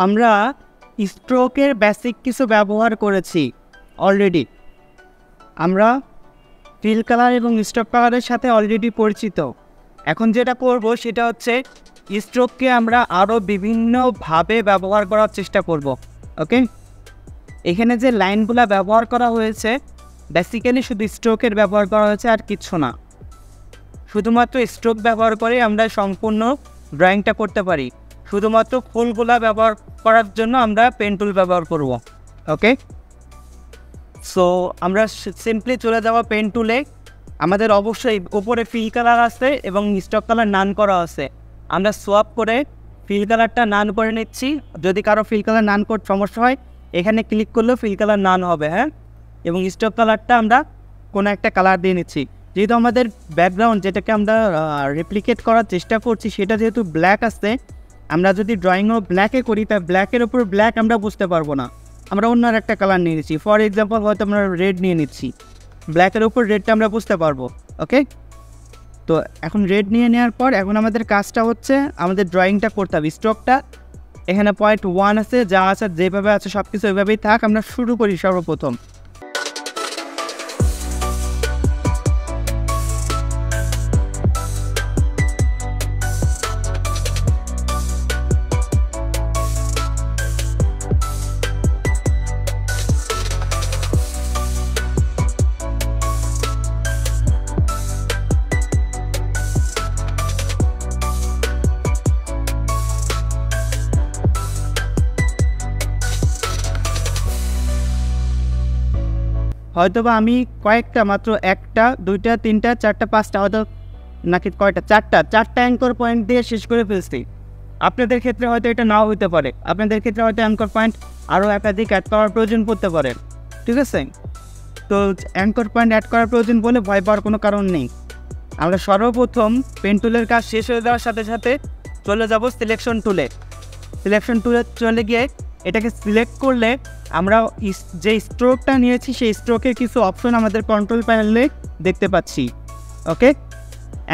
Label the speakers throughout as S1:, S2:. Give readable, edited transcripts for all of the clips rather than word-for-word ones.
S1: আমরা স্ট্রোকের বেসিক কিছু ব্যবহার করেছি অলরেডি। আমরা ফিল কালার এবং স্ট্রোক কালারের সাথে অলরেডি পরিচিত। এখন যেটা করব সেটা হচ্ছে স্ট্রোককে আমরা আরও বিভিন্নভাবে ব্যবহার করার চেষ্টা করব। ওকে, এখানে যে লাইনগুলো ব্যবহার করা হয়েছে বেসিক্যালি শুধু স্ট্রোকের ব্যবহার করা হয়েছে, আর কিচ্ছু না। শুধুমাত্র স্ট্রোক ব্যবহার করে আমরা সম্পূর্ণ ড্রয়িংটা করতে পারি। শুধুমাত্র ফুলগুলা ব্যবহার করার জন্য আমরা পেন টুল ব্যবহার করব। ওকে, সো আমরা সিম্পলি চলে যাব পেন টুলে। আমাদের অবশ্যই উপরে ফিল কালার আছে এবং স্ট্রোক কালার নান করা আছে। আমরা সোয়াপ করে ফিল কালারটা নান করে নিচ্ছি। যদি কারো ফিল কালার নান করতে সমস্যা হয় এখানে ক্লিক করলেও ফিল কালার নান হবে। হ্যাঁ, এবং স্ট্রোক কালারটা আমরা কোনো একটা কালার দিয়ে নিচ্ছি। যেহেতু আমাদের ব্যাকগ্রাউন্ড যেটাকে আমরা রেপ্লিকেট করার চেষ্টা করছি সেটা যেহেতু ব্ল্যাক আসছে, আমরা যদি ড্রয়িংও ব্ল্যাকে করি তা ব্ল্যাকের ওপর ব্ল্যাক আমরা বুঝতে পারবো না। আমরা অন্য একটা কালার নিয়ে নিচ্ছি, ফর এক্সাম্পল হয়তো আমরা রেড নিয়ে নিচ্ছি, ব্ল্যাকের ওপর রেডটা আমরা বুঝতে পারবো। ওকে, তো এখন রেড নিয়ে নেওয়ার পর এখন আমাদের কাজটা হচ্ছে আমাদের ড্রয়িংটা করতে হবে। স্ট্রোকটা এখানে 0.1 আছে, যা আছে যেভাবে আছে সব কিছু ওইভাবেই থাক। আমরা শুরু করি সর্বপ্রথম। হয়তোবা আমি কয়েকটা মাত্র 1টা 2টা 3টা 4টা 5টা হয়তো নাকি কয়টা 4টা অ্যাঙ্কর পয়েন্ট দিয়ে শেষ করে ফেলছি। আপনাদের ক্ষেত্রে হয়তো এটা নাও হতে পারে, আপনাদের ক্ষেত্রে হয়তো অ্যাঙ্কর পয়েন্ট আরও একাধিক অ্যাড করার প্রয়োজন পড়তে পারে। ঠিক আছে, তো অ্যাঙ্কর পয়েন্ট অ্যাড করার প্রয়োজন বলে ভয় পাওয়ার কোনো কারণ নেই। আমরা সর্বপ্রথম পেন টুলের কাজ শেষ হয়ে যাওয়ার সাথে সাথে চলে যাব সিলেকশন টুলে। সিলেকশন টুলে চলে গিয়ে এটাকে সিলেক্ট করলে আমরা যে স্ট্রোকটা নিয়েছি সেই স্ট্রোকের কিছু অপশন আমাদের কন্ট্রোল প্যানেলে দেখতে পাচ্ছি। ওকে,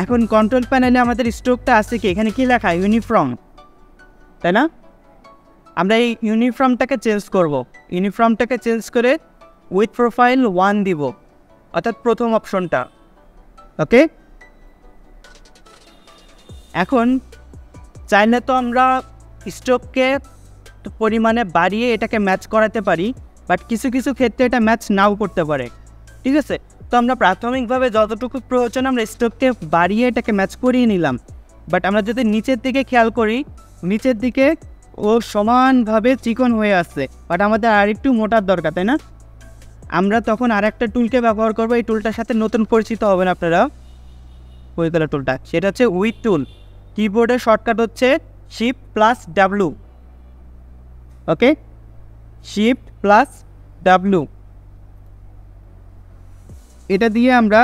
S1: এখন কন্ট্রোল প্যানেলে আমাদের স্ট্রোকটা আছে কি, এখানে কি লেখা ইউনিফর্ম, তাই না? আমরা এই ইউনিফর্মটাকে চেঞ্জ করব। ইউনিফর্মটাকে চেঞ্জ করে উইথ প্রোফাইল 1 দিব, অর্থাৎ প্রথম অপশনটা। ওকে, এখন চাইলে তো আমরা স্ট্রোককে পরিমাণে বাড়িয়ে এটাকে ম্যাচ করাতে পারি, বাট কিছু কিছু ক্ষেত্রে এটা ম্যাচ নাও করতে পারে। ঠিক আছে, তো আমরা প্রাথমিকভাবে যতটুকু প্রয়োজন আমরা স্ট্রোককে বাড়িয়ে এটাকে ম্যাচ করিয়ে নিলাম। বাট আমরা যদি নিচের দিকে খেয়াল করি, নিচের দিকে ও সমানভাবে চিকন হয়ে আসছে, বাট আমাদের আরেকটু মোটার দরকার, তাই না? আমরা তখন আরেকটা টুলকে ব্যবহার করবো। এই টুলটার সাথে নতুন পরিচিত হবেন আপনারা, পরিকল্পনা টুলটা, সেটা হচ্ছে উইথ টুল। কিবোর্ডের শর্টকাট হচ্ছে Shift+W। ওকে, Shift+W। এটা দিয়ে আমরা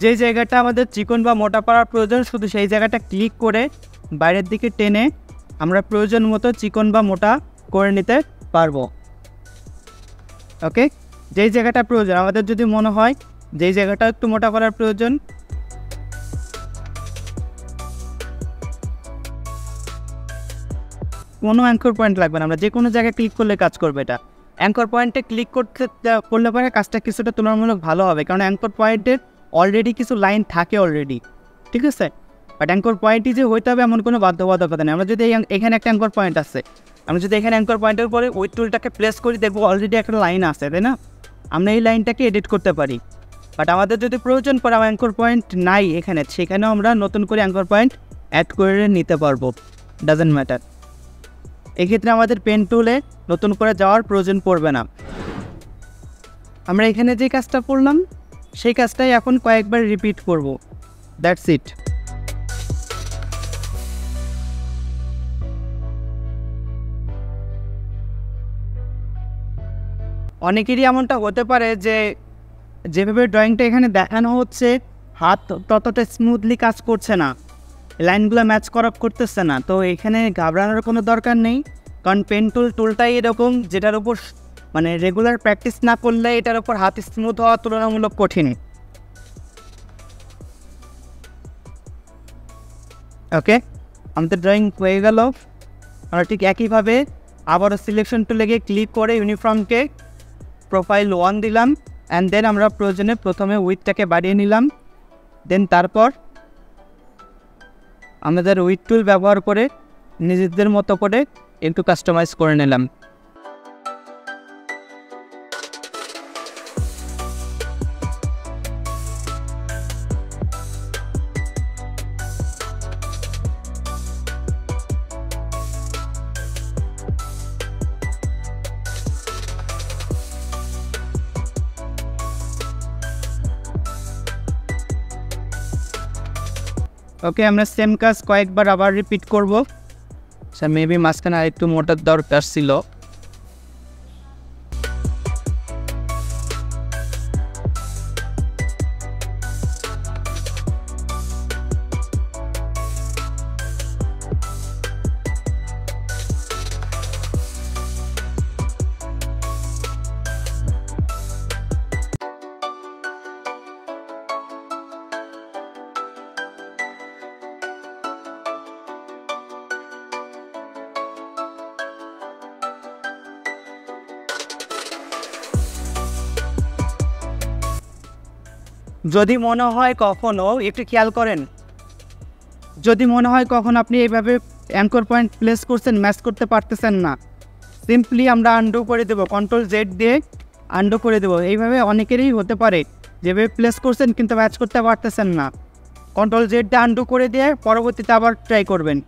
S1: যে জায়গাটা আমাদের চিকন বা মোটা করার প্রয়োজন শুধু সেই জায়গাটা ক্লিক করে বাইরের দিকে টেনে আমরা প্রয়োজন মতো চিকন বা মোটা করে নিতে পারবো। ওকে, যেই জায়গাটা প্রয়োজন আমাদের যদি মনে হয় যেই জায়গাটা একটু মোটা করার প্রয়োজন, কোনো অ্যাঙ্কর পয়েন্ট লাগবে না, আমরা যে কোনো জায়গায় ক্লিক করলে কাজ করবে। এটা অ্যাঙ্কর পয়েন্টে ক্লিক করলে পরে কাজটা কিছুটা তুলনামূলক ভালো হবে, কারণ অ্যাঙ্কর পয়েন্টের অলরেডি কিছু লাইন থাকে অলরেডি। ঠিক আছে, বাট অ্যাঙ্কর পয়েন্টই যে হইতে হবে এমন কোনো বাধ্যবাধকতা নেই। আমরা যদি এখানে একটা অ্যাঙ্কর পয়েন্ট আছে, আমরা যদি এখানে অ্যাঙ্কর পয়েন্টের পরে উইথ টুলটাকে প্লেস করি, দেখবো অলরেডি একটা লাইন আছে, তাই না? আমরা এই লাইনটাকে এডিট করতে পারি। বাট আমাদের যদি প্রয়োজন পড়ে অ্যাঙ্কর পয়েন্ট নাই এখানে, সেখানেও আমরা নতুন করে অ্যাঙ্কর পয়েন্ট অ্যাড করে নিতে পারবো, ডাজেন্ট ম্যাটার। এক্ষেত্রে আমাদের পেন টুলে নতুন করে যাওয়ার প্রয়োজন পড়বে না। আমরা এখানে যে কাজটা করলাম সেই কাজটাই এখন কয়েকবার রিপিট করব, দ্যাটস ইট। অনেকেরই এমনটা হতে পারে যে যেভাবে ড্রয়িংটা এখানে দেখানো হচ্ছে হাত ততটা স্মুথলি কাজ করছে না, লাইনগুলো ম্যাচ করতেছে না। তো এখানে ঘাবড়ানোর কোনো দরকার নেই, কারণ পেন টুলটাই এরকম যেটার উপর মানে রেগুলার প্র্যাকটিস না করলে এটার উপর হাত স্মুথ হওয়া তুলনামূলক কঠিন। ওকে, আমাদের ড্রয়িং হয়ে গেল। আমরা ঠিক একইভাবে আবারও সিলেকশন টুলে গিয়ে ক্লিক করে ইউনিফর্মকে প্রোফাইল 1 দিলাম, অ্যান্ড দেন আমরা প্রয়োজনে প্রথমে উইথটাকে বাড়িয়ে নিলাম, দেন তারপর আমাদের উইথ টুল ব্যবহার করে নিজেদের মতো করে একটু কাস্টমাইজ করে নিলাম। ওকে, আমরা সেম কাজ কয়েকবার আবার রিপিট করব। স্যার মেবি মাঝখানে আরেকটু মোটার দরকার ছিল। যদি মনে হয় কখনো, একটু খেয়াল করেন, যদি মনে হয় কখন আপনি এইভাবে অ্যাঙ্কর পয়েন্ট প্লেস করছেন, ম্যাচ করতে পারতেছেন না, সিম্পলি আমরা আন্ডু করে দেবো, কন্ট্রোল জেড দিয়ে আন্ডু করে দেবো। এইভাবে অনেকেরই হতে পারে যেভাবে প্লেস করছেন কিন্তু ম্যাচ করতে পারতেছেন না, কন্ট্রোল জেড দিয়ে আন্ডু করে দিয়ে পরবর্তীতে আবার ট্রাই করবেন।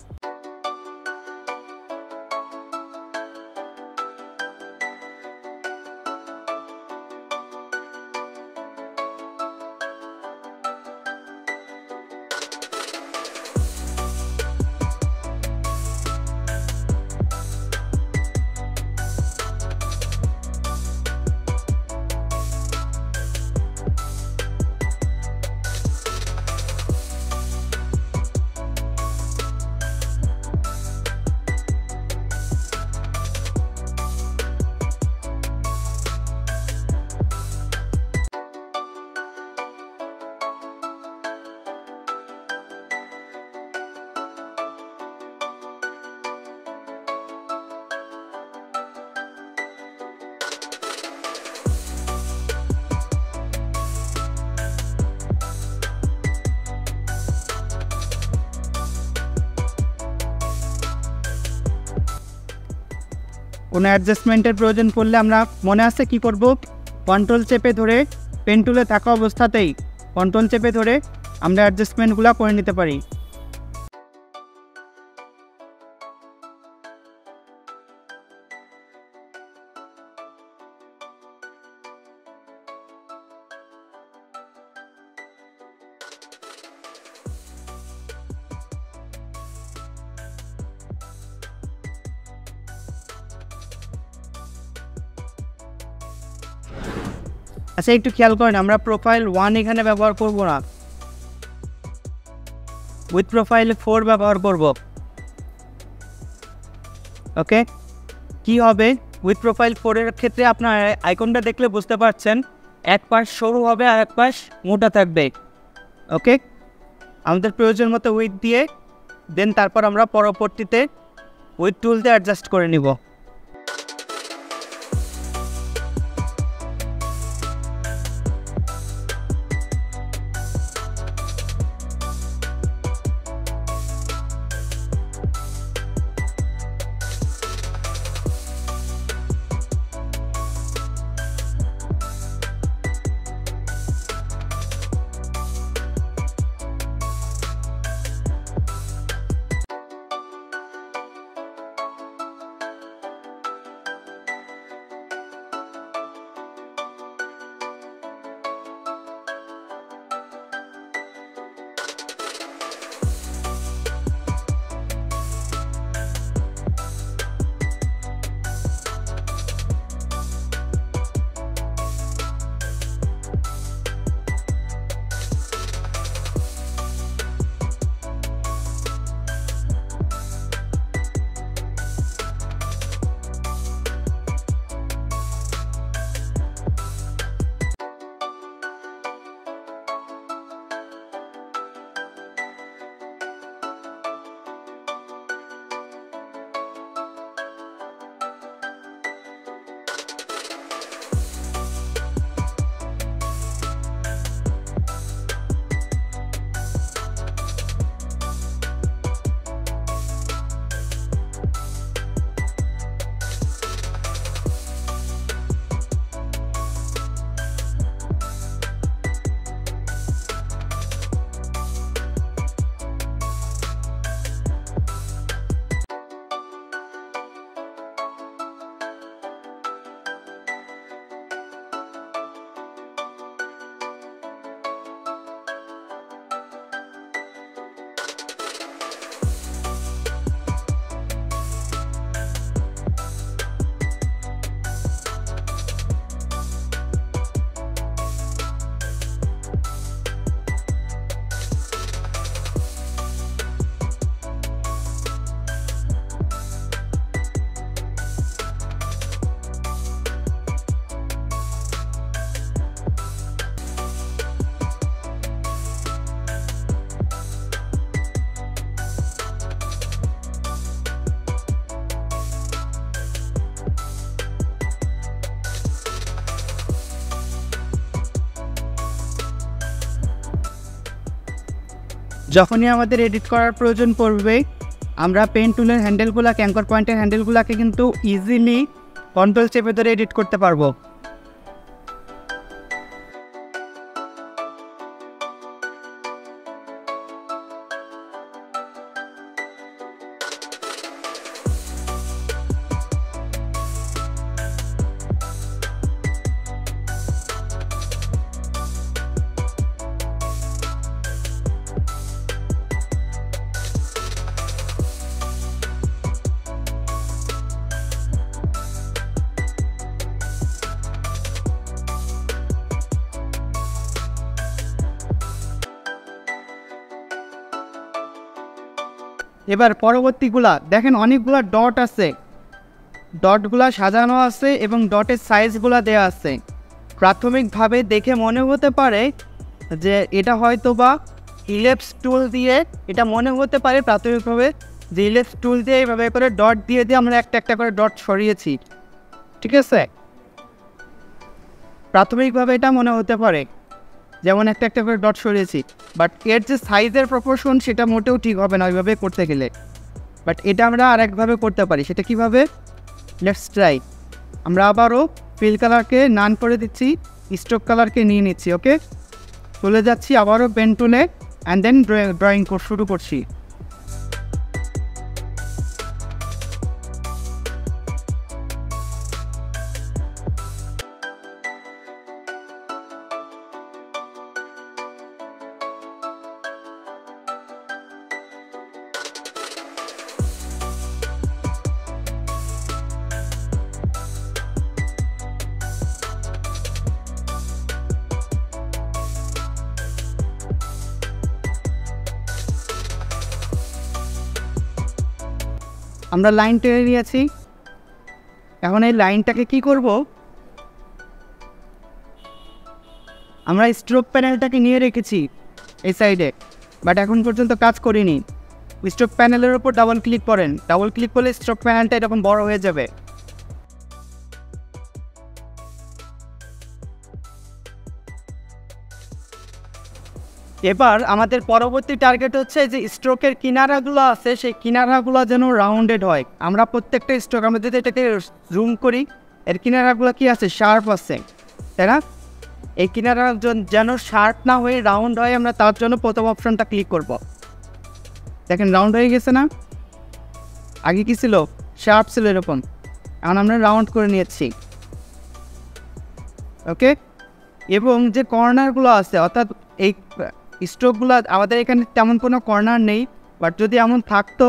S1: কোনো অ্যাডজাস্টমেন্টের প্রয়োজন পড়লে আমরা মনে আছে কি করব, কন্ট্রোল চেপে ধরে পেন টুলে থাকা অবস্থাতেই কন্ট্রোল চেপে ধরে আমরা অ্যাডজাস্টমেন্টগুলো করে নিতে পারি। আচ্ছা, একটু খেয়াল করেন, আমরা প্রোফাইল 1 এখানে ব্যবহার করব না, উইথ প্রোফাইল 4 ব্যবহার করব। ওকে, কি হবে উইথ প্রোফাইল 4 এর ক্ষেত্রে আপনার আইকনটা দেখলে বুঝতে পারছেন, এক পাশ সরু হবে আর এক পাশ মোটা থাকবে। ওকে, আমাদের প্রয়োজন মতো উইথ দিয়ে দেন তারপর আমরা পরবর্তীতে উইথ টুল দিয়ে অ্যাডজাস্ট করে নিব। যখনই আমাদের এডিট করার প্রয়োজন পড়বে আমরা পেন টুলের হ্যান্ডেলগুলোকে, অ্যাঙ্কর পয়েন্টের হ্যান্ডেলগুলোকে কিন্তু ইজিলি কন্ট্রোল চেপে ধরে এডিট করতে পারবো। এবার পরবর্তীগুলা দেখেন, অনেকগুলা ডট আছে, ডটগুলা সাজানো আছে এবং ডটের সাইজগুলা দেওয়া আছে। প্রাথমিকভাবে দেখে মনে হতে পারে যে এটা হয়তো বা ইলেপস টুল দিয়ে, এটা মনে হতে পারে প্রাথমিকভাবে যে ইলেপস টুল দিয়ে এইভাবে করে ডট দিয়ে আমরা একটা একটা করে ডট সরিয়েছি, ঠিক আছে? প্রাথমিকভাবে এটা মনে হতে পারে যেমন একটা একটা করে ডট সরিয়েছি, বাট এর যে সাইজের প্রপোর্শন সেটা মোটেও ঠিক হবে না ওইভাবে করতে গেলে। বাট এটা আমরা আরেকভাবে করতে পারি, সেটা কীভাবে? Let's try. আমরা আবারও ফিল কালারকে নান করে দিচ্ছি, স্ট্রোক কালারকে নিয়ে নিচ্ছি, ওকে? চলে যাচ্ছি আবারও পেন টুলে অ্যান্ড দেন ড্রয়িং শুরু করছি। আমরা লাইন টেনে নিয়েছি, এখন এই লাইনটাকে কি করব? আমরা স্ট্রোক প্যানেলটাকে নিয়ে রেখেছি এই সাইডে, বাট এখন পর্যন্ত কাজ করিনি। স্ট্রোক প্যানেলের উপর ডাবল ক্লিক করেন, ডাবল ক্লিক করলে স্ট্রোক প্যানেলটা এরকম বড় হয়ে যাবে। এবার আমাদের পরবর্তী টার্গেট হচ্ছে যে স্ট্রোকের কিনারাগুলো আছে সেই কিনারাগুলো যেন রাউন্ডেড হয়। আমরা প্রত্যেকটা স্ট্রোক, আমরা যদি এটাকে জুম করি, এর কিনারাগুলো কি আছে? শার্প আছে, তাই না? এই কিনারা যেন শার্প না হয়ে রাউন্ড হয়, আমরা তার জন্য প্রথম অপশনটা ক্লিক করব। দেখেন রাউন্ড হয়ে গেছে না? আগে কি ছিল? শার্প ছিল এরকম, এখন আমরা রাউন্ড করে নিয়েছি, ওকে? এবং যে কর্নারগুলো আছে, অর্থাৎ এই স্ট্রোকগুলো আমাদের এখানে তেমন কোনো কর্নার নেই, বাট যদি এমন থাকতো,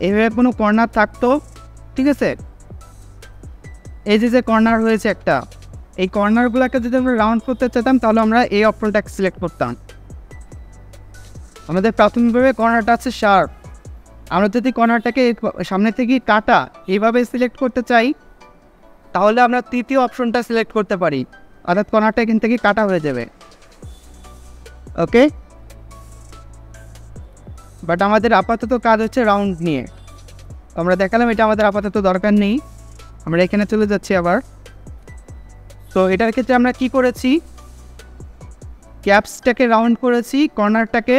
S1: এইভাবে কোনো কর্নার থাকতো, ঠিক আছে? এই যে কর্নার হয়েছে একটা, এই কর্নারগুলোকে যদি আমরা রাউন্ড করতে চাইতাম তাহলে আমরা এই অপশনটাকে সিলেক্ট করতাম। আমাদের প্রাথমিকভাবে কর্নারটা আছে শার্প, আমরা যদি কর্নারটাকে সামনে থেকে কাটা এইভাবে সিলেক্ট করতে চাই তাহলে আমরা তৃতীয় অপশনটা সিলেক্ট করতে পারি, অর্থাৎ কর্নারটা এখান থেকে কাটা হয়ে যাবে, ওকে? বাট আমাদের আপাতত কাজ হচ্ছে রাউন্ড নিয়ে, আমরা দেখালাম এটা আমাদের আপাতত দরকার নেই। আমরা এখানে চলে যাচ্ছি আবার। তো এটার ক্ষেত্রে আমরা কি করেছি? ক্যাপসটাকে রাউন্ড করেছি, কর্নারটাকে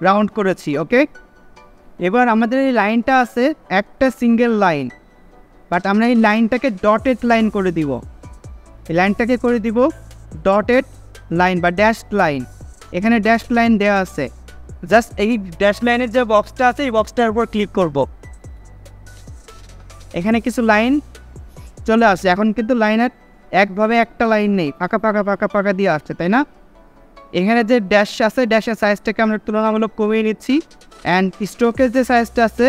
S1: রাউন্ড করেছি, ওকে? এবার আমাদের এই লাইনটা আছে একটা সিঙ্গেল লাইন, বাট আমরা এই লাইনটাকে ডটেড লাইন করে দিব। এই লাইনটাকে করে দিব ডটেড লাইন বা ড্যাশ লাইন। এখানে ড্যাশ লাইন দেওয়া আছে, জাস্ট এই ড্যাশ লাইনের যে বক্সটা আছে এই বক্সটার উপর ক্লিক করব। এখানে কিছু লাইন চলে আসছে, এখন কিন্তু লাইনের একভাবে একটা লাইন নেই, ফাঁকা ফাঁকা ফাঁকা ফাঁকা দিয়ে আসছে, তাই না? এখানে যে ড্যাশ আছে, ড্যাশের সাইজটাকে আমরা তুলনামূলক কমিয়ে নিচ্ছি, অ্যান্ড স্ট্রোকের যে সাইজটা আছে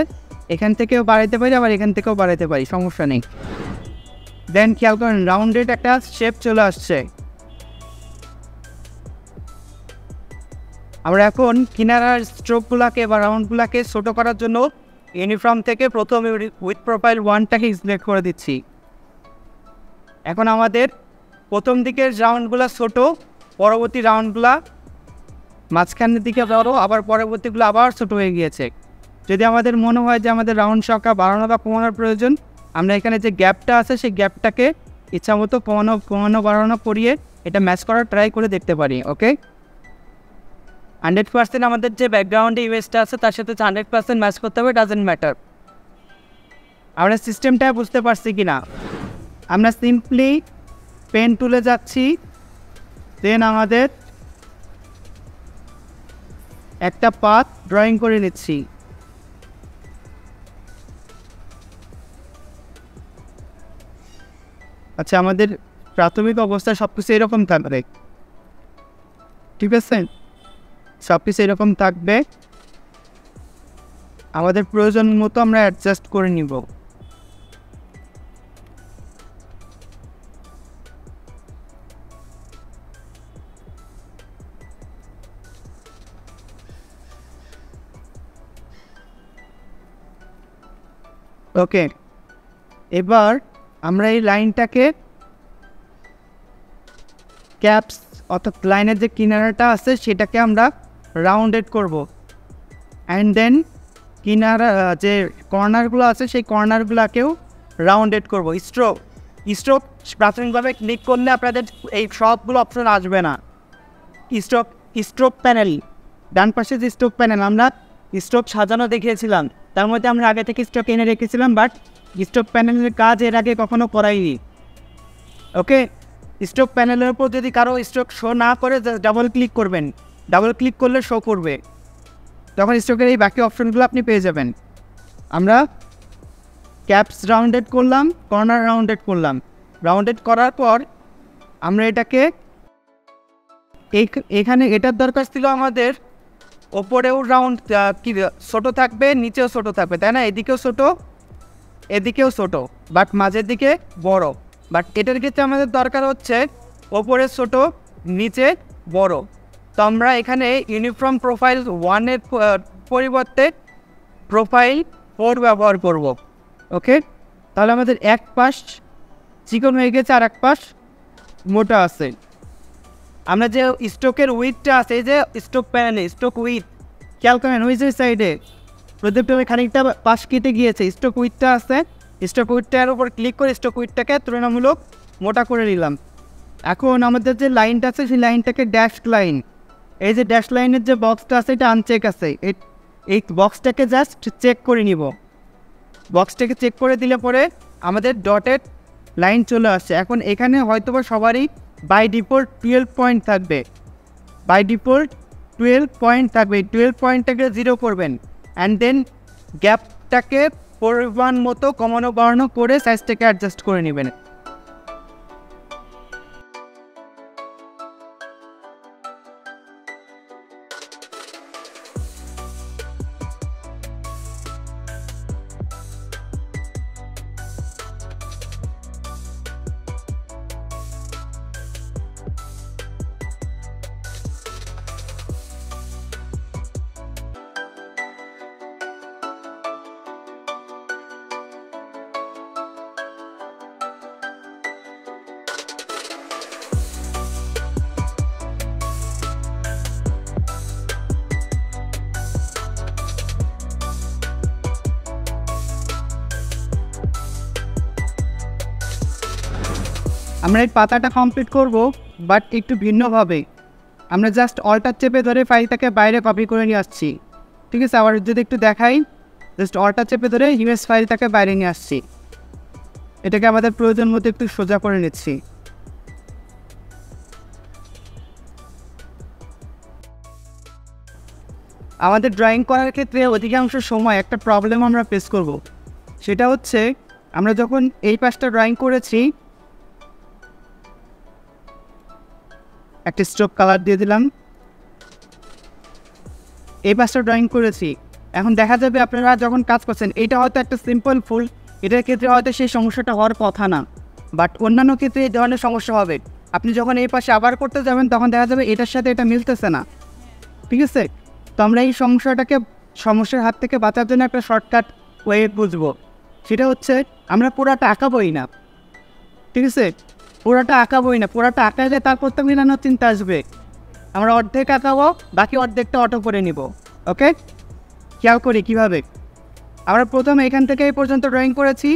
S1: এখান থেকেও বাড়াইতে পারি, আবার এখান থেকেও বাড়াইতে পারি, সমস্যা নেই। দেন খেয়াল করেন রাউন্ডেড একটা শেপ চলে আসছে। আমরা এখন কিনারার স্ট্রোকগুলোকে বা রাউন্ডগুলোকে ছোটো করার জন্য ইউনিফর্ম থেকে প্রথমে উইথ প্রোফাইল 1টাকে সিলেক্ট করে দিচ্ছি। এখন আমাদের প্রথম দিকের রাউন্ডগুলো ছোট, পরবর্তী রাউন্ডগুলা মাঝখানের দিকে বড়, আবার পরবর্তীগুলো আবার ছোট হয়ে গিয়েছে। যদি আমাদের মনে হয় যে আমাদের রাউন্ড সংখ্যা বাড়ানো বা কমানোর প্রয়োজন, আমরা এখানে যে গ্যাপটা আছে সেই গ্যাপটাকে ইচ্ছামতো কমানো বাড়ানো করিয়ে এটা ম্যাচ করার ট্রাই করে দেখতে পারি, ওকে? 100% আমাদের যে ব্যাকগ্রাউন্ডে ইমেজটা আছে তার সাথে 100% ম্যাচ করতে হবে, ডাজেন্ট ম্যাটার। আমরা সিস্টেমটা বুঝতে পারছি কি না? আমরা সিম্পলি পেন টুলে যাচ্ছি, দেন আমাদের একটা পাথ ড্রয়িং করে নিচ্ছি। আচ্ছা, আমাদের প্রাথমিক অবস্থা সব কিছু এরকম থাকবে, ঠিক আছে? সব কিছু এরকম থাকবে, আমাদের প্রয়োজন মতো আমরা অ্যাডজাস্ট করে নিব। ওকে, এবার আমরা এই লাইনটাকে ক্যাপস অর্থাৎ লাইনের যে কিনারাটা আছে সেটাকে আমরা রাউন্ডেড করব, অ্যান্ড দেন কিনারা যে কর্নারগুলো আছে সেই কর্নারগুলোকেও রাউন্ডেড করব। স্ট্রোক প্রাথমিকভাবে ক্লিক করলে আপনাদের এই সবগুলো অপশন আসবে না। স্ট্রোক প্যানেল, ডান পাশে যে স্ট্রোক প্যানেল আমরা স্ট্রোক সাজানো দেখিয়েছিলাম, তার মধ্যে আমরা আগে থেকে স্ট্রোক এনে রেখেছিলাম, বাট স্ট্রোক প্যানেলের কাজ এর আগে কখনো করাইনি। ওকে, স্ট্রোক প্যানেলের উপর যদি কারো স্ট্রোক শো না করে ডাবল ক্লিক করবেন, ডাবল ক্লিক করলে শো করবে, তখন স্ট্রোকের এই বাকি অপশনগুলো আপনি পেয়ে যাবেন। আমরা ক্যাপস রাউন্ডেড করলাম, কর্নার রাউন্ডেড করলাম, রাউন্ডেড করার পর আমরা এটাকে এখানে এটার দরকার ছিল আমাদের ওপরেও রাউন্ড কি ছোটো থাকবে, নিচেও ছোটো থাকবে, তাই না? এদিকেও ছোটো, এদিকেও ছোটো, বাট মাঝের দিকে বড়। বাট এটার ক্ষেত্রে আমাদের দরকার হচ্ছে ওপরে ছোটো, নিচে বড়। তো আমরা এখানে ইউনিফর্ম প্রোফাইল 1-এর পরিবর্তে প্রোফাইল 4 ব্যবহার করব। ওকে, তাহলে আমাদের এক পাশ চিকন হয়ে গেছে আর এক পাশ মোটা আছে। আমরা যে স্ট্রোকের উইথটা আছে, এই যে স্ট্রোক প্যানেলে স্ট্রোক উইথ, খেয়াল করেন ওই যে সাইডে প্রদীপটা খানিকটা পাশ কেটে গিয়েছে, স্ট্রোক উইথটা আছে, স্ট্রোক উইথটার উপর ক্লিক করে স্ট্রোক উইথটাকে তুলনামূলক মোটা করে নিলাম। এখন আমাদের যে লাইনটা আছে সেই লাইনটাকে ড্যাশ লাইন, এই যে ড্যাশ লাইনের যে বক্সটা আছে এটা আনচেক আছে, এই বক্সটাকে জাস্ট চেক করে নিব। বক্সটাকে চেক করে দিলে পরে আমাদের ডটেড লাইন চলে আসছে। এখন এখানে হয়তোবা সবারই বাই ডিফল্ট 12 পয়েন্ট থাকবে, বাই ডিফল্ট 12 পয়েন্ট থাকবে। 12 পয়েন্টটাকে 0 করবেন, অ্যান্ড দেন গ্যাপটাকে পরিমাণ মতো কমানো বাড়ানো করে সাইজটাকে অ্যাডজাস্ট করে নেবেন। আমরা এই পাতাটা কমপ্লিট করব, বাট একটু ভিন্নভাবে। আমরা জাস্ট অল্টার চেপে ধরে ফাইলটাকে বাইরে কপি করে নিয়ে আসছি, ঠিক আছে? আবার যদি একটু দেখাই, জাস্ট অল্টার চেপে ধরে ইমেজ ফাইলটাকে বাইরে নিয়ে আসছি, এটাকে আমাদের প্রয়োজন মতো একটু সোজা করে নিচ্ছি। আমাদের ড্রয়িং করার ক্ষেত্রে অধিকাংশ সময় একটা প্রবলেম আমরা ফেস করব, সেটা হচ্ছে আমরা যখন এই পাশটা ড্রয়িং করেছি, একটা স্ট্রোক কালার দিয়ে দিলাম, এই পাশটা ড্রয়িং করেছি, এখন দেখা যাবে আপনারা যখন কাজ করছেন এটা হয়তো একটা সিম্পল ফুল, এটার ক্ষেত্রে হয়তো সেই সমস্যাটা হওয়ার কথা না, বাট অন্যান্য ক্ষেত্রে এই ধরনের সমস্যা হবে। আপনি যখন এই পাশে আবার করতে যাবেন তখন দেখা যাবে এটার সাথে এটা মিলতেছে না, ঠিক আছে? তো আমরা এই সমস্যার হাত থেকে বাঁচার জন্য একটা শর্টকাট ওয়ে বুঝবো, সেটা হচ্ছে আমরা পুরাটা আঁকাবোই না, ঠিক আছে? পুরাটা আঁকাবোই না, পুরাটা আঁকালে তারপর তো মিলানোর চিন্তা আসবে। আমরা অর্ধেক আঁকাবো, বাকি অর্ধেকটা অটো করে নিব। ওকে, খেয়াল করি কীভাবে। আমরা প্রথমে এখান থেকে এই পর্যন্ত ড্রয়িং করেছি,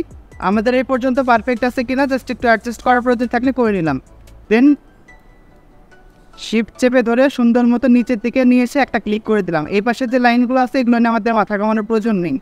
S1: আমাদের এই পর্যন্ত পারফেক্ট আছে কিনা জাস্ট একটু অ্যাডজাস্ট করার প্রয়োজন থাকলে করে নিলাম। দেন শিফট চেপে ধরে সুন্দর মতো নিচের দিকে নিয়ে এসে একটা ক্লিক করে দিলাম। এই পাশে যে লাইনগুলো আছে এগুলো নিয়ে আমাদের মাথা ঘামানোর প্রয়োজন নেই।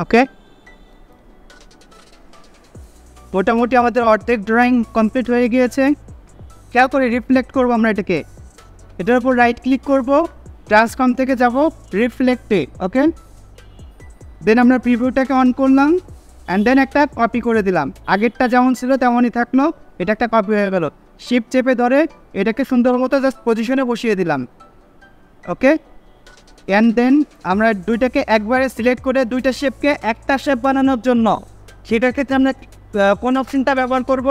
S1: ওকে, মোটামুটি আমাদের অর্ধেক ড্রয়িং কমপ্লিট হয়ে গিয়েছে। খেয়াল করে রিফ্লেক্ট করবো আমরা এটাকে, এটার উপর রাইট ক্লিক করব, ট্রান্সফর্ম থেকে যাব রিফ্লেক্টে। ওকে, দেন আমরা প্রিভিউটাকে অন করলাম অ্যান্ড দেন একটা কপি করে দিলাম। আগেরটা যেমন ছিল তেমনই থাকলো, এটা একটা কপি হয়ে গেল। শিফট চেপে ধরে এটাকে সুন্দর মতো জাস্ট পজিশনে বসিয়ে দিলাম। ওকে, অ্যান্ড দেন আমরা দুইটাকে একবারে সিলেক্ট করে দুইটা শেপকে একটা শেপ বানানোর জন্য সেটার ক্ষেত্রে আমরা কোন অপশনটা ব্যবহার করব?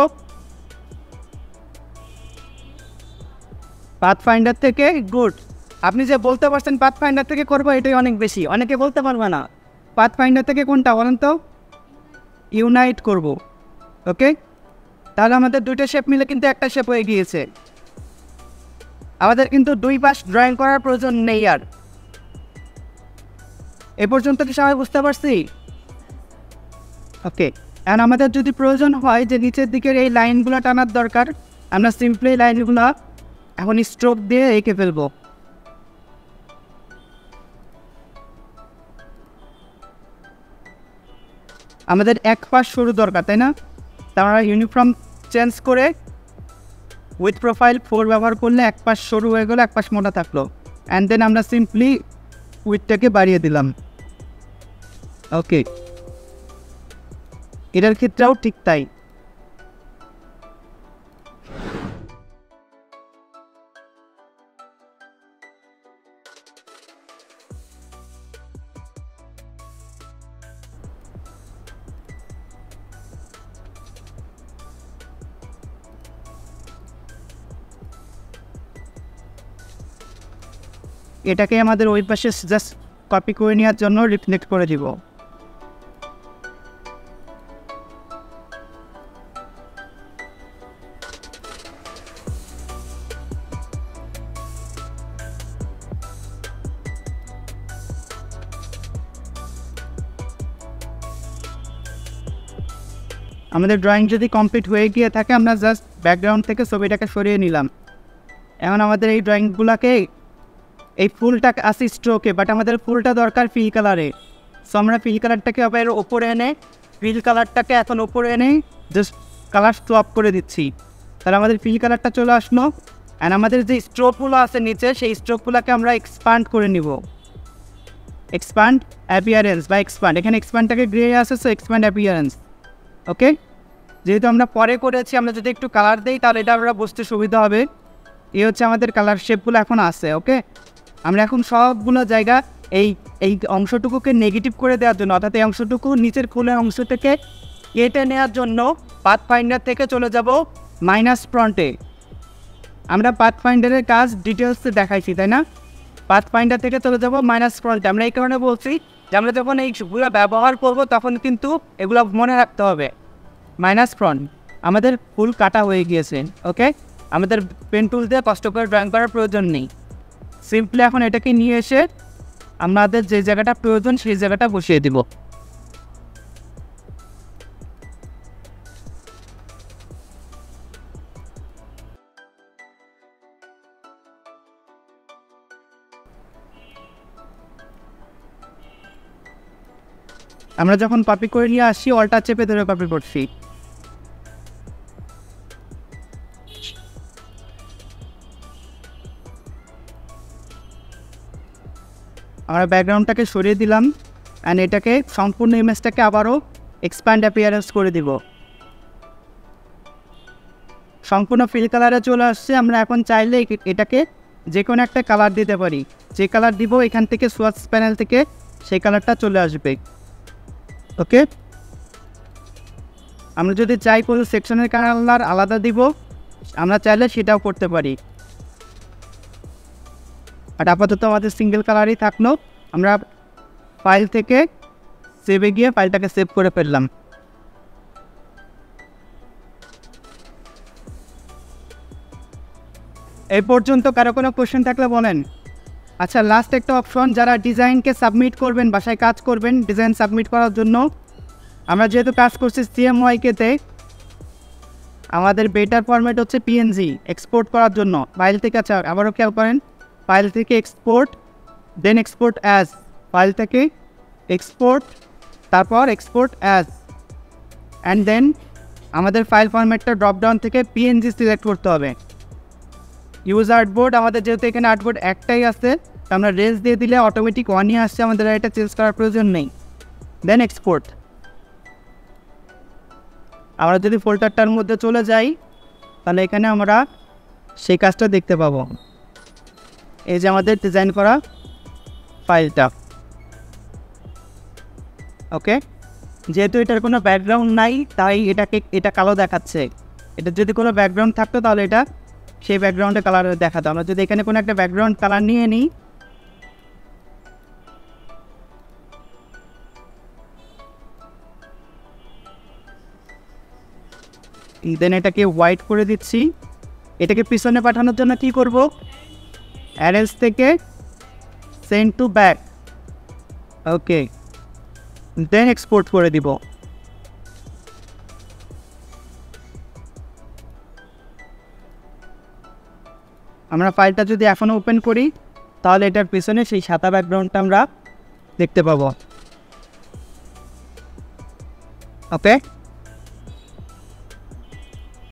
S1: পাথফাইন্ডার থেকে। গুড, আপনি যে বলতে পারছেন পাথফাইন্ডার থেকে করবো এটাই অনেক বেশি, অনেকে বলতে পারবে না। পাথফাইন্ডার থেকে কোনটা বলেন তো? ইউনাইট করব। ওকে, তাহলে আমাদের দুইটা শেপ মিলে কিন্তু একটা শেপ হয়ে গিয়েছে। আমাদের কিন্তু দুই পাশ ড্রয়িং করার প্রয়োজন নেই আর। এ পর্যন্ত কি সবাই বুঝতে পারছি? ওকে, এখন আমাদের যদি প্রয়োজন হয় যে নিচের দিকের এই লাইনগুলো টানার দরকার, আমরা সিম্পলি লাইনগুলো এখন স্ট্রোক দিয়ে এঁকে ফেলবো। আমাদের এক পাশ সরু দরকার, তাই না? তা আমরা ইউনিফর্ম চেঞ্জ করে উইথ প্রোফাইল 4 ব্যবহার করলে এক পাশ সরু হয়ে গেলো, এক পাশ মোটা থাকলো। অ্যান্ড দেন আমরা সিম্পলি উইথটাকে বাড়িয়ে দিলাম। ওকে, এটার ক্ষেত্রেও ঠিক তাই। এটাকে আমাদের ওই পাশে জাস্ট কপি করে নেওয়ার জন্য রিফ্লেক্ট করে দিব। আমাদের ড্রয়িং যদি কমপ্লিট হয়ে গিয়ে থাকে আমরা জাস্ট ব্যাকগ্রাউন্ড থেকে ছবিটাকে সরিয়ে নিলাম। এখন আমাদের এই ড্রয়িংগুলোকে এই ফুলটা আসি স্ট্রোকে, বাট আমাদের ফুলটা দরকার ফিল কালারে। সো আমরা ফিল কালারটাকে আবার ওপরে এনে ফিল কালারটাকে এখন ওপরে এনে জাস্ট কালার সোয়াপ করে দিচ্ছি। তাহলে আমাদের ফিল কালারটা চলে আসলো। অ্যান্ড আমাদের যে স্ট্রোকগুলো আছে নিচে সেই স্ট্রোকগুলোকে আমরা এক্সপান্ড করে নিব। এক্সপান্ড অ্যাপিয়ারেন্স বা এক্সপান্ড, এখানে এক্সপান্ডটাকে গ্রে আছে, সো এক্সপান্ড অ্যাপিয়ারেন্স। ওকে, যেহেতু আমরা পরে করেছি আমরা যদি একটু কালার দিই তাহলে এটা আমরা বুঝতে সুবিধা হবে। এই হচ্ছে আমাদের কালার শেপগুলো এখন আছে। ওকে, আমরা এখন সবগুলো জায়গা এই এই অংশটুকুকে নেগেটিভ করে দেওয়ার জন্য, অর্থাৎ এই অংশটুকু নিচের ফুলের অংশ থেকে কেটে নেওয়ার জন্য পাথফাইন্ডার থেকে চলে যাব মাইনাস ফ্রন্টে। আমরা পাথফাইন্ডারের কাজ ডিটেলসে দেখাইছি, তাই না? পাথফাইন্ডার থেকে চলে যাব মাইনাস ফ্রন্টে। আমরা এই কারণে বলছি যে আমরা যখন এইগুলো ব্যবহার করব তখন কিন্তু এগুলো মনে রাখতে হবে। মাইনাস ফ্রন্ট, আমাদের ফুল কাটা হয়ে গিয়েছে। ওকে, আমাদের পেন টুল দিয়ে কষ্ট করে ড্রয়িং করার প্রয়োজন নেই। সিম্পলি এখন এটাকে নিয়ে এসে আমাদের যে জায়গাটা প্রয়োজন সেই জায়গাটা বসিয়ে দিব। আমরা যখন কপি করে নিয়ে আসি অল্টা চেপে ধরে কপি করছি। আমরা ব্যাকগ্রাউন্ডটাকে সরিয়ে দিলাম অ্যান্ড এটাকে সম্পূর্ণ ইমেজটাকে আবারও এক্সপ্যান্ড অ্যাপিয়ারেন্স করে দিব। সম্পূর্ণ ফিল কালারে চলে আসছে। আমরা এখন চাইলে এটাকে যে কোনো একটা কালার দিতে পারি। যে কালার দিব এখান থেকে সোয়াচ প্যানেল থেকে সেই কালারটা চলে আসবে। ওকে, আমরা যদি চাই কোনো সেকশনের কালার আলাদা দিব আমরা চাইলে সেটাও করতে পারি। আর আপাতত আমাদের সিঙ্গেল কালারই থাকলো। আমরা ফাইল থেকে সেভে গিয়ে ফাইলটাকে সেভ করে ফেললাম। এই পর্যন্ত কারো কোনো কোশ্চেন থাকলে বলেন। আচ্ছা, লাস্ট একটা অপশন, যারা ডিজাইনকে সাবমিট করবেন, বাসায় কাজ করবেন, ডিজাইন সাবমিট করার জন্য আমরা যেহেতু কাজ করছি CMYK-তে, আমাদের বেটার ফরম্যাট হচ্ছে PNG এক্সপোর্ট করার জন্য। ফাইল থেকে, আচ্ছা আবারও খেয়াল করেন, ফাইল থেকে এক্সপোর্ট, দেন এক্সপোর্ট অ্যাজ, ফাইল থেকে এক্সপোর্ট, তারপর এক্সপোর্ট অ্যাজ, অ্যান্ড দেন আমাদের ফাইল ফরম্যাটটা ড্রপডাউন থেকে PNG সিলেক্ট করতে হবে। ইউজ আর্টবোর্ড, আমাদের যেহেতু এখানে আর্টবোর্ড একটাই আছে, তো আমরা রেজ দিয়ে দিলে অটোমেটিক 1ই আসছে, আমাদের এটা চেঞ্জ করার প্রয়োজন নেই। দেন এক্সপোর্ট। আমরা যদি ফোল্ডারটার মধ্যে চলে যাই, তাহলে এখানে আমরা সেই কাজটা দেখতে পাবো। এই যে আমাদের ডিজাইন করা ফাইলটা। ওকে, যেহেতু এটার কোনো ব্যাকগ্রাউন্ড নাই, তাই এটা কালো দেখাচ্ছে। এটা যদি কোনো ব্যাকগ্রাউন্ড থাকতো তাহলে এটা সেই ব্যাকগ্রাউন্ডে কালার দেখাতো। আমরা যদি এখানে কোনো একটা ব্যাকগ্রাউন্ড কালার নিয়ে নিই, দেন এটাকে হোয়াইট করে দিচ্ছি। এটাকে পিছনে পাঠানোর জন্য কি করব, অ্যারেঞ্জ থেকে send to back, okay, then export করে দিব। আমরা ফাইলটা যদি এখনও ওপেন করি, তাহলে এটার পিছনে সেই সাদা ব্যাকগ্রাউন্ডটা আমরা দেখতে পাবো। ওকে।